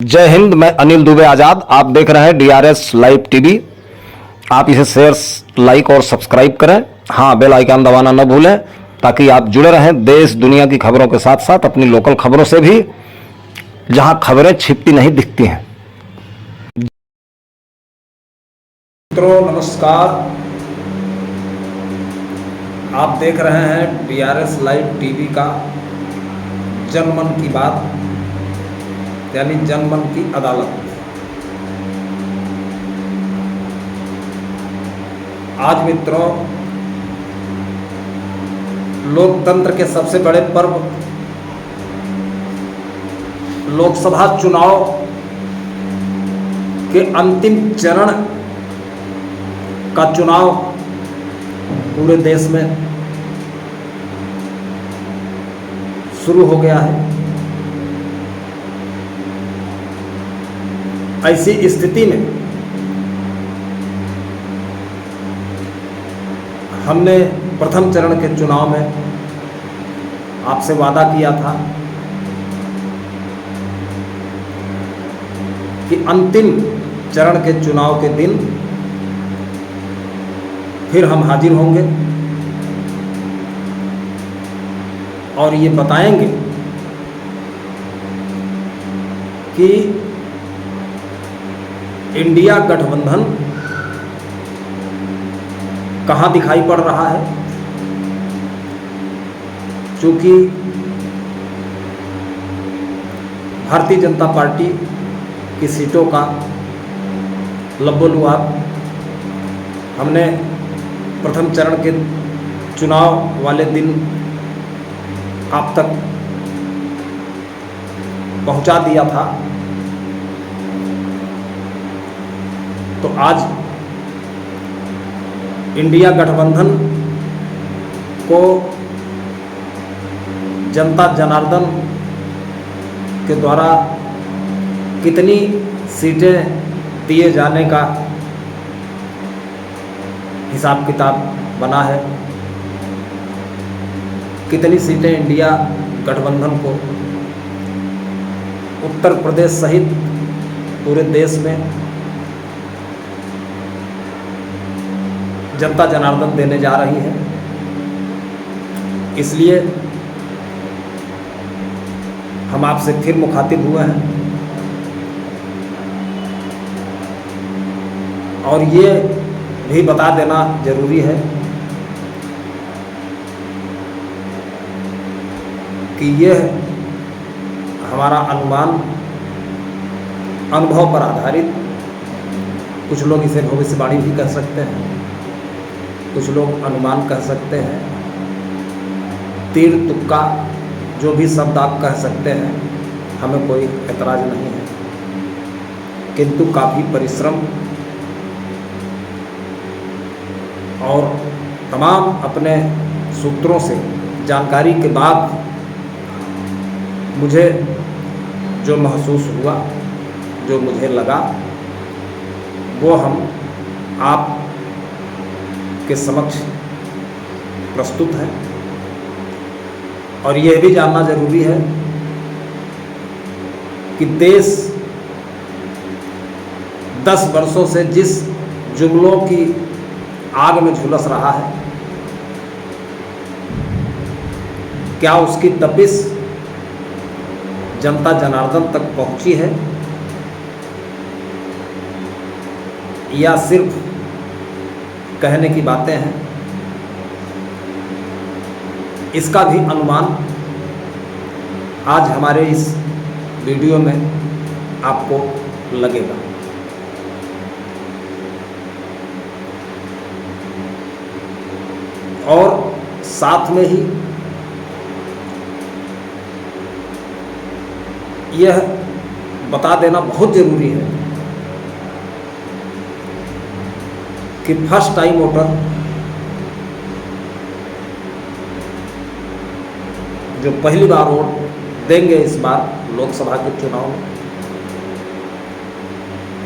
जय हिंद। मैं अनिल दुबे आजाद। आप देख रहे हैं डीआरएस लाइव टीवी। आप इसे शेयर, लाइक और सब्सक्राइब करें। हाँ, बेल आइकन दबाना न भूलें ताकि आप जुड़े रहें देश दुनिया की खबरों के साथ साथ अपनी लोकल खबरों से भी, जहां खबरें छिपती नहीं दिखती हैं। मित्रों नमस्कार, आप देख रहे हैं डीआरएस लाइव टीवी का जनमन की बात, यानी जनमन की अदालत। आज मित्रों, लोकतंत्र के सबसे बड़े पर्व लोकसभा चुनाव के अंतिम चरण का चुनाव पूरे देश में शुरू हो गया है। ऐसी स्थिति में हमने प्रथम चरण के चुनाव में आपसे वादा किया था कि अंतिम चरण के चुनाव के दिन फिर हम हाजिर होंगे और ये बताएंगे कि इंडिया गठबंधन कहाँ दिखाई पड़ रहा है। चूंकि भारतीय जनता पार्टी की सीटों का लब्बो-लुआब हमने प्रथम चरण के चुनाव वाले दिन आप तक पहुंचा दिया था। तो आज इंडिया गठबंधन को जनता जनार्दन के द्वारा कितनी सीटें दिए जाने का हिसाब किताब बना है, कितनी सीटें इंडिया गठबंधन को उत्तर प्रदेश सहित पूरे देश में जनता जनार्दन देने जा रही है। इसलिए हम आपसे फिर मुखातिब हुए हैं और ये भी बता देना जरूरी है कि यह हमारा अनुमान अनुभव पर आधारित, कुछ लोग इसे भविष्यवाणी भी कह सकते हैं, कुछ लोग अनुमान कह सकते हैं, तीर तुक्का, जो भी शब्द आप कह सकते हैं, हमें कोई ऐतराज नहीं है। किंतु काफ़ी परिश्रम और तमाम अपने सूत्रों से जानकारी के बाद मुझे जो महसूस हुआ, जो मुझे लगा, वो हम आप के समक्ष प्रस्तुत है। और यह भी जानना जरूरी है कि देश 10 वर्षों से जिस जुमलों की आग में झुलस रहा है, क्या उसकी तपिश जनता जनार्दन तक पहुंची है या सिर्फ कहने की बातें हैं। इसका भी अनुमान आज हमारे इस वीडियो में आपको लगेगा। और साथ में ही यह बता देना बहुत ज़रूरी है कि फर्स्ट टाइम वोटर जो पहली बार वोट देंगे इस बार लोकसभा के चुनाव में,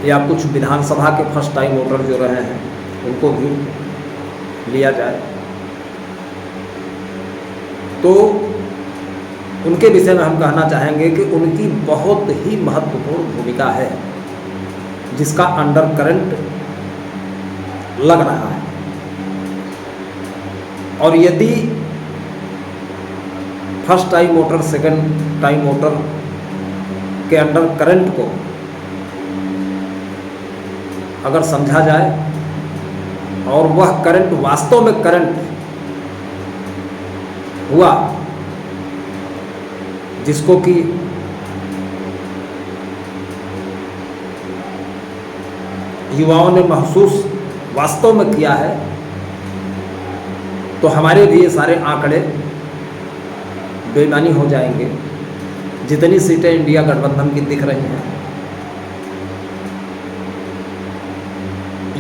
या कुछ विधानसभा के फर्स्ट टाइम वोटर जो रहे हैं, उनको भी लिया जाए तो उनके विषय में हम कहना चाहेंगे कि उनकी बहुत ही महत्वपूर्ण भूमिका है, जिसका अंडर करंट लग रहा है। और यदि first time voter, second time voter के अंडर करंट को अगर समझा जाए और वह करंट वास्तव में करंट हुआ, जिसको कि युवाओं ने महसूस वास्तव में किया है, तो हमारे भी ये सारे आंकड़े बेईमानी हो जाएंगे। जितनी सीटें इंडिया गठबंधन की दिख रही हैं,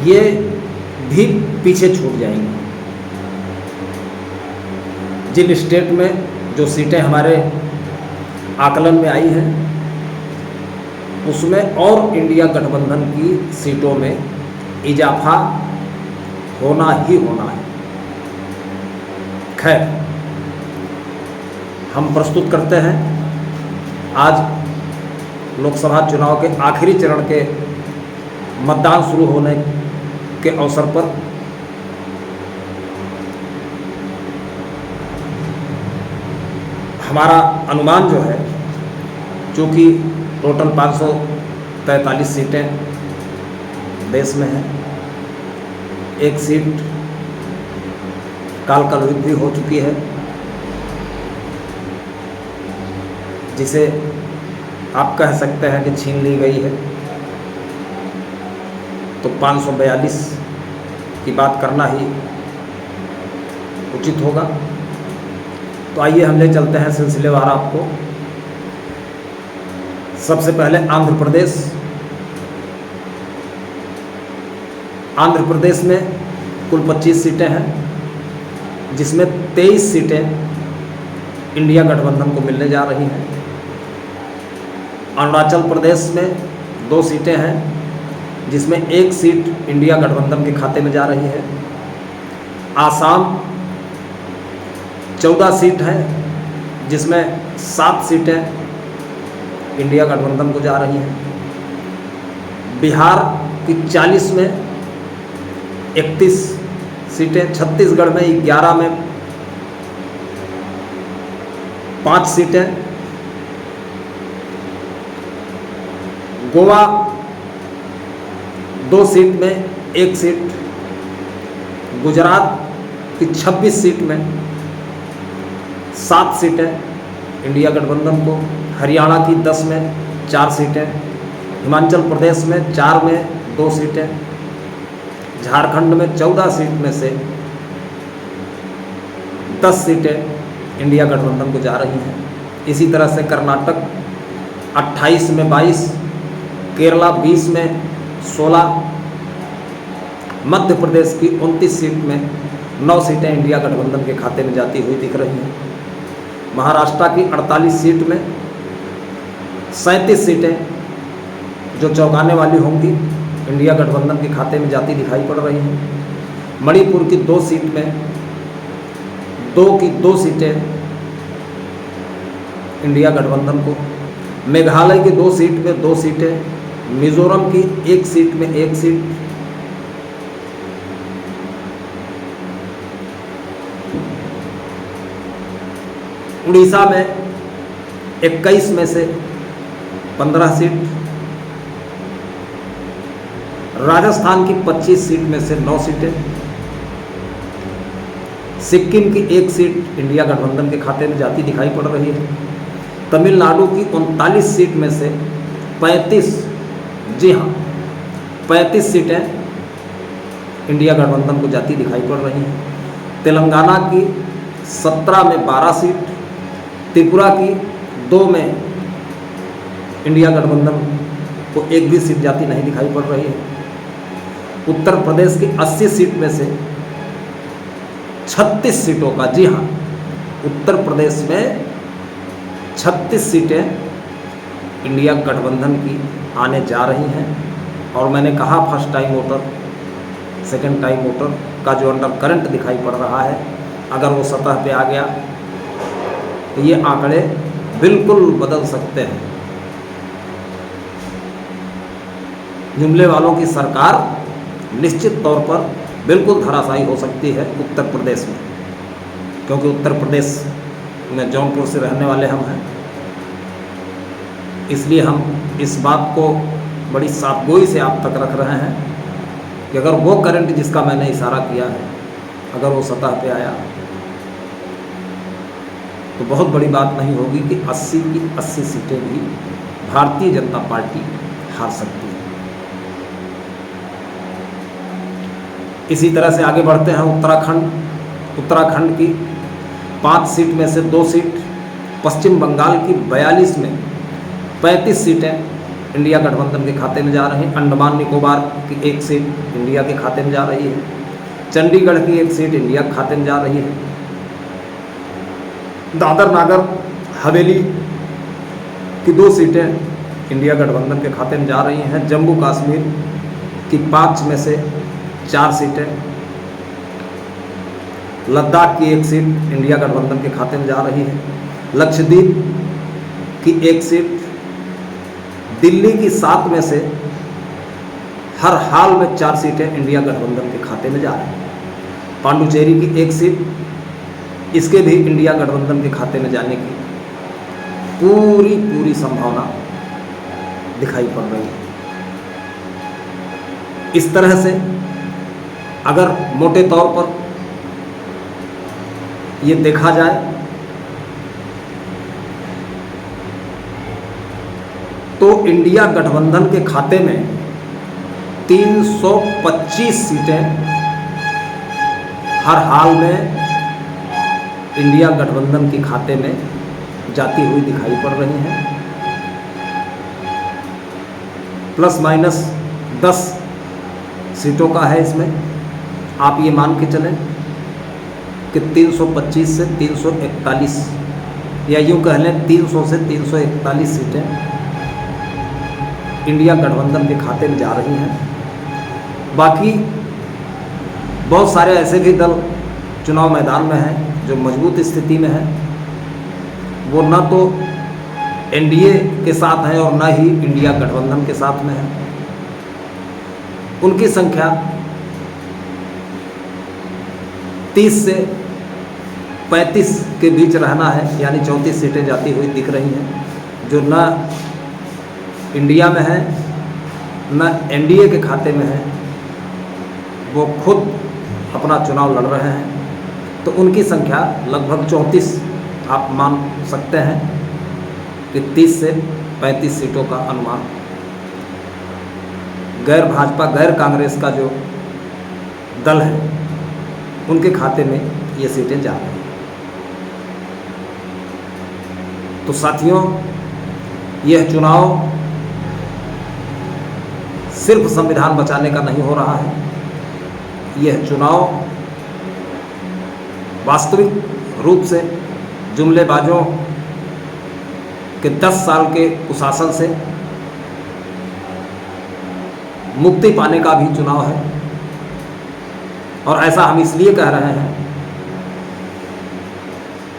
ये भी पीछे छूट जाएंगी। जिन स्टेट में जो सीटें हमारे आकलन में आई हैं, उसमें और इंडिया गठबंधन की सीटों में इजाफा होना ही होना है। खैर, हम प्रस्तुत करते हैं आज लोकसभा चुनाव के आखिरी चरण के मतदान शुरू होने के अवसर पर हमारा अनुमान जो है, चूँकि टोटल 543 सीटें देश में हैं, एक सीट काल कलयुग भी हो चुकी है, जिसे आप कह सकते हैं कि छीन ली गई है, तो 542 की बात करना ही उचित होगा। तो आइए हम ले चलते हैं सिलसिलेवार आपको। सबसे पहले आंध्र प्रदेश। आंध्र प्रदेश में कुल 25 सीटें हैं, जिसमें 23 सीटें इंडिया गठबंधन को मिलने जा रही हैं। अरुणाचल प्रदेश में 2 सीटें हैं, जिसमें 1 सीट इंडिया गठबंधन के खाते में जा रही है। आसाम 14 सीट है, जिसमें 7 सीटें इंडिया गठबंधन को जा रही हैं। बिहार की 40 में 31 सीटें, छत्तीसगढ़ में 11 में 5 सीटें, गोवा 2 सीट में 1 सीट, गुजरात की 26 सीट में 7 सीटें इंडिया गठबंधन को, हरियाणा की 10 में 4 सीटें, हिमाचल प्रदेश में 4 में 2 सीटें, झारखंड में 14 सीट में से 10 सीटें इंडिया गठबंधन को जा रही हैं। इसी तरह से कर्नाटक 28 में 22, केरला 20 में 16, मध्य प्रदेश की 29 सीट में 9 सीटें इंडिया गठबंधन के खाते में जाती हुई दिख रही हैं। महाराष्ट्र की 48 सीट में 37 सीटें जो चौंकाने वाली होंगी इंडिया गठबंधन के खाते में जाती दिखाई पड़ रही हैं। मणिपुर की 2 सीट में 2 सीटें इंडिया गठबंधन को, मेघालय की 2 सीट में 2 सीटें, मिजोरम की 1 सीट में 1 सीट, उड़ीसा में 21 में से 15 सीट, राजस्थान की 25 सीट में से 9 सीटें, सिक्किम की 1 सीट इंडिया गठबंधन के खाते में जाती दिखाई पड़ रही है। तमिलनाडु की 39 सीट में से 35, जी हाँ 35 सीटें इंडिया गठबंधन को जाती दिखाई पड़ रही हैं। तेलंगाना की 17 में 12 सीट, त्रिपुरा की 2 में इंडिया गठबंधन को 1 भी सीट जाती नहीं दिखाई पड़ रही है। उत्तर प्रदेश की 80 सीट में से 36 सीटों का, जी हाँ उत्तर प्रदेश में 36 सीटें इंडिया गठबंधन की आने जा रही हैं। और मैंने कहा first time voter, second time voter का जो अंडर करंट दिखाई पड़ रहा है, अगर वो सतह पे आ गया तो ये आंकड़े बिल्कुल बदल सकते हैं। जुमले वालों की सरकार निश्चित तौर पर बिल्कुल धराशायी हो सकती है उत्तर प्रदेश में, क्योंकि उत्तर प्रदेश में जौनपुर से रहने वाले हम हैं। इसलिए हम इस बात को बड़ी साफगोई से आप तक रख रहे हैं कि अगर वो करंट जिसका मैंने इशारा किया है अगर वो सतह पे आया तो बहुत बड़ी बात नहीं होगी कि 80 की 80 सीटें भी भारतीय जनता पार्टी हार सकती है। इसी तरह से आगे बढ़ते हैं। उत्तराखंड की 5 सीट में से 2 सीट, पश्चिम बंगाल की 42 में 35 सीटें इंडिया गठबंधन के खाते में जा रही हैं। अंडमान निकोबार की 1 सीट इंडिया के खाते में जा रही है। चंडीगढ़ की 1 सीट इंडिया के खाते में जा रही है। दादर नागर हवेली की 2 सीटें इंडिया गठबंधन के खाते में जा रही हैं। जम्मू कश्मीर की 5 में से 4 सीटें, लद्दाख की 1 सीट इंडिया गठबंधन के खाते में जा रही है। लक्षद्वीप की 1 सीट, दिल्ली की 7 में से हर हाल में 4 सीटें इंडिया गठबंधन के खाते में जा रही हैं। पांडुचेरी की 1 सीट, इसके भी इंडिया गठबंधन के खाते में जाने की पूरी संभावना दिखाई पड़ रही है। इस तरह से अगर मोटे तौर पर ये देखा जाए तो इंडिया गठबंधन के खाते में 325 सीटें हर हाल में इंडिया गठबंधन के खाते में जाती हुई दिखाई पड़ रही हैं। प्लस माइनस 10 सीटों का है इसमें। आप ये मान के चलें कि 325 से 341 या यूँ कह लें 300 से 341 सीटें इंडिया गठबंधन के खाते में जा रही हैं। बाकी बहुत सारे ऐसे भी दल चुनाव मैदान में हैं जो मजबूत स्थिति में है। वो न तो एनडीए के साथ हैं और न ही इंडिया गठबंधन के साथ में है। उनकी संख्या 30 से 35 के बीच रहना है, यानी 34 सीटें जाती हुई दिख रही हैं, जो न इंडिया में है न एनडीए के खाते में है। वो खुद अपना चुनाव लड़ रहे हैं, तो उनकी संख्या लगभग 34 आप मान सकते हैं कि 30 से 35 सीटों का अनुमान गैर भाजपा गैर कांग्रेस का जो दल है उनके खाते में ये सीटें जा रही हैं। तो साथियों, यह चुनाव सिर्फ संविधान बचाने का नहीं हो रहा है। यह चुनाव वास्तविक रूप से जुमलेबाजों के 10 साल के कुशासन से मुक्ति पाने का भी चुनाव है। और ऐसा हम इसलिए कह रहे हैं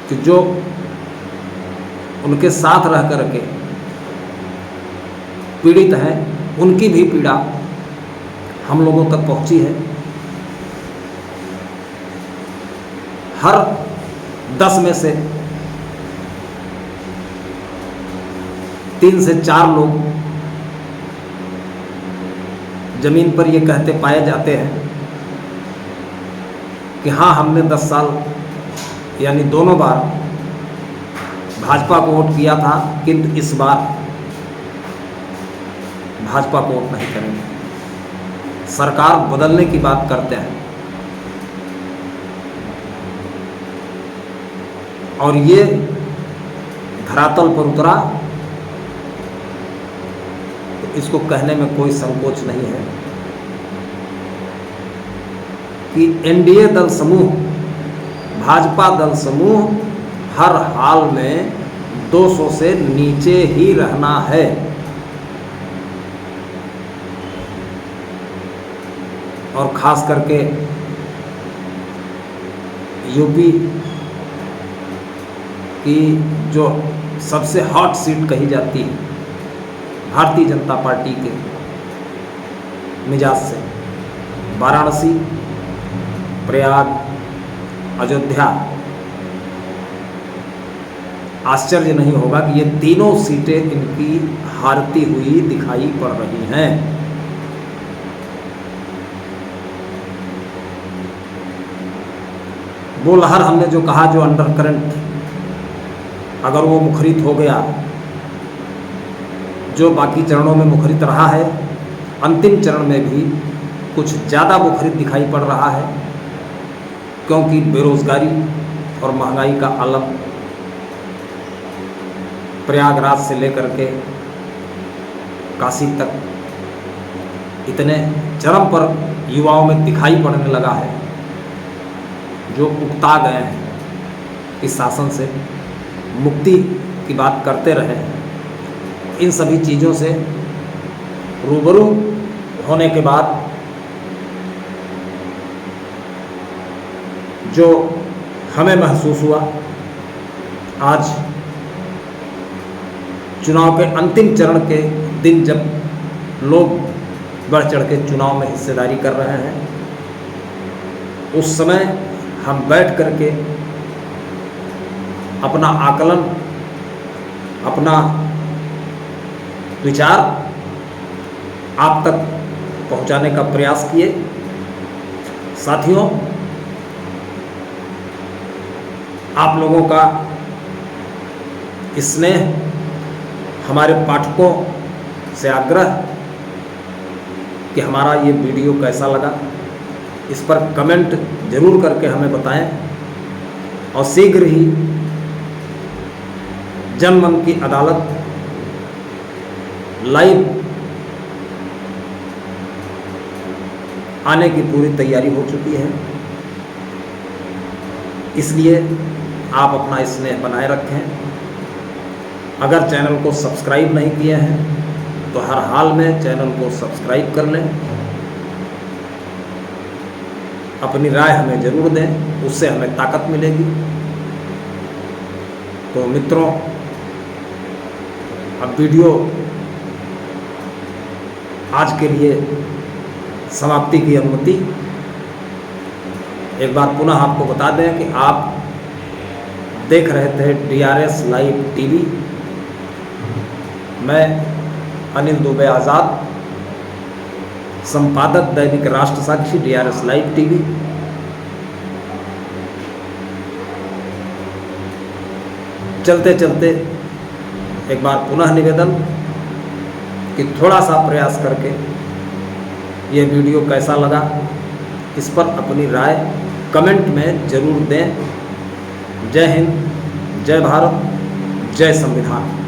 कि जो उनके साथ रह कर के पीड़ित हैं, उनकी भी पीड़ा हम लोगों तक पहुंची है। हर 10 में से 3 से 4 लोग जमीन पर ये कहते पाए जाते हैं कि हाँ, हमने 10 साल यानी दोनों बार भाजपा को वोट किया था, किंतु इस बार भाजपा को वोट नहीं करेंगे। सरकार बदलने की बात करते हैं और ये धरातल पर उतरा तो इसको कहने में कोई संकोच नहीं है कि एनडीए दल समूह, भाजपा दल समूह हर हाल में 200 से नीचे ही रहना है। और ख़ास करके यूपी की जो सबसे हॉट सीट कही जाती है भारतीय जनता पार्टी के मिजाज से। वाराणसी, प्रयाग, अयोध्या, आश्चर्य नहीं होगा कि ये तीनों सीटें इनकी हारती हुई दिखाई पड़ रही हैं। वो लहर हमने जो कहा, जो अंडर करंट, अगर वो मुखरित हो गया, जो बाकी चरणों में मुखरित रहा है, अंतिम चरण में भी कुछ ज़्यादा मुखरित दिखाई पड़ रहा है, क्योंकि बेरोजगारी और महंगाई का आलम प्रयागराज से लेकर के काशी तक इतने चरम पर युवाओं में दिखाई पड़ने लगा है, जो उकता गए हैं, इस शासन से मुक्ति की बात करते रहे हैं। इन सभी चीज़ों से रूबरू होने के बाद जो हमें महसूस हुआ, आज चुनाव के अंतिम चरण के दिन जब लोग बढ़ चढ़ के चुनाव में हिस्सेदारी कर रहे हैं, उस समय हम बैठ करके अपना आकलन, अपना विचार आप तक पहुंचाने का प्रयास किए। साथियों, आप लोगों का स्नेह, हमारे पाठकों से आग्रह कि हमारा ये वीडियो कैसा लगा, इस पर कमेंट जरूर करके हमें बताएं, और शीघ्र ही जनमन की अदालत लाइव आने की पूरी तैयारी हो चुकी है, इसलिए आप अपना स्नेह बनाए रखें। अगर चैनल को सब्सक्राइब नहीं किए हैं तो हर हाल में चैनल को सब्सक्राइब कर लें, अपनी राय हमें ज़रूर दें, उससे हमें ताकत मिलेगी। तो मित्रों, अब वीडियो आज के लिए समाप्ति की अनुमति। एक बार पुनः आपको बता दें कि आप देख रहे थे DRS लाइव टीवी। मैं अनिल दुबे आज़ाद, संपादक दैनिक राष्ट्र साक्षी, DRS लाइव टीवी। चलते चलते एक बार पुनः निवेदन कि थोड़ा सा प्रयास करके ये वीडियो कैसा लगा, इस पर अपनी राय कमेंट में ज़रूर दें। जय हिंद, जय भारत, जय संविधान।